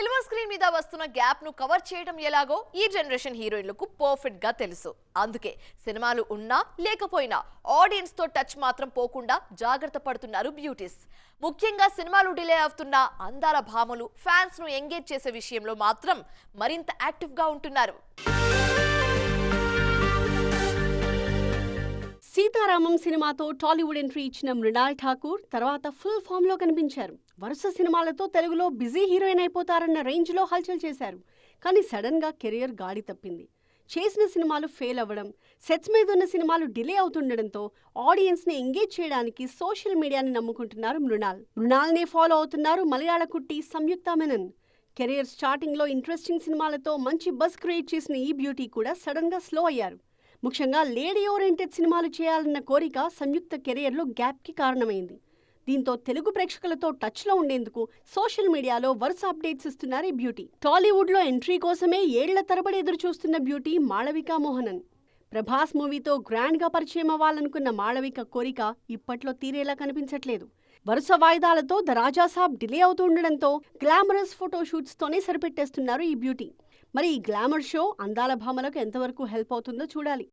Silver screen మీద వస్తున్న gap ను కవర్ చేయడం ఎలాగో ఈ జనరేషన్ హీరోయిన్లకు పర్ఫెక్ట్ గా తెలుసు. అందుకే సినిమాలు ఉన్నా లేకపోయినా ఆడియన్స్ తో టచ్ మాత్రం పోకుండా జాగ్రత్త పడుతున్నారు బ్యూటీస్. ముఖ్యంగా సినిమాలు డిలే అవుతున్న అందాల భామలు ఫ్యాన్స్ ను ఎంగేజ్ చేసే విషయంలో మాత్రం మరింత యాక్టివ్ గా ఉంటున్నారు. సీతారామం సినిమాతో టాలీవుడ్ ఎంట్రీ ఇచ్చిన మృణాల్ ఠాకూర్ తర్వాత ఫుల్ ఫామ్ లో కనిపించారు. వరుస సినిమాలతో తెలుగులో బిజీ హీరోయిన్ అయిపోతారన్న రేంజ్ లో హల్చల్ చేశారు. కానీ సడన్ గా కెరియర్ గాడి తప్పింది. చేసిన సినిమాలు ఫెయిల్ అవ్వడం, సెట్స్ మీద ఉన్న సినిమాలు డిలే అవుతుండడంతో ఆడియన్స్ ని ఎంగేజ్ చేయడానికి సోషల్ మీడియాని నమ్ముకుంటున్నారు మృణాల్ నే ఫాలో అవుతున్నారు మలయాళ కుట్టి సంయుక్త మెనన్. కెరియర్ స్టార్టింగ్ లో ఇంట్రెస్టింగ్ సినిమాలతో మంచి బజ్ క్రియేట్ చేసిన ఈ బ్యూటీ కూడా సడన్ గా స్లో అయ్యారు. ముఖ్యంగా లేడీ ఓరియంటెడ్ సినిమాలు చేయాలన్న కోరిక సంయుక్త కెరియర్లో గ్యాప్కి కారణమైంది. దీంతో తెలుగు ప్రేక్షకులతో టచ్లో ఉండేందుకు సోషల్ మీడియాలో వరుస అప్డేట్స్ ఇస్తున్నారు ఈ బ్యూటీ. టాలీవుడ్లో ఎంట్రీ కోసమే ఏళ్ల తరబడి ఎదురు చూస్తున్న బ్యూటీ మాళవిక మోహనన్. ప్రభాస్ మూవీతో గ్రాండ్గా పరిచయం అవ్వాలనుకున్న మాళవిక కోరిక ఇప్పట్లో తీరేలా కనిపించట్లేదు. వరుస వాయిదాలతో ద రాజాసాబ్ డిలే అవుతూ ఉండడంతో గ్లామరస్ ఫోటోషూట్స్తోనే సరిపెట్టేస్తున్నారు ఈ బ్యూటీ. మరి ఈ గ్లామర్ షో అందాల భామలకు ఎంతవరకు హెల్ప్ అవుతుందో చూడాలి.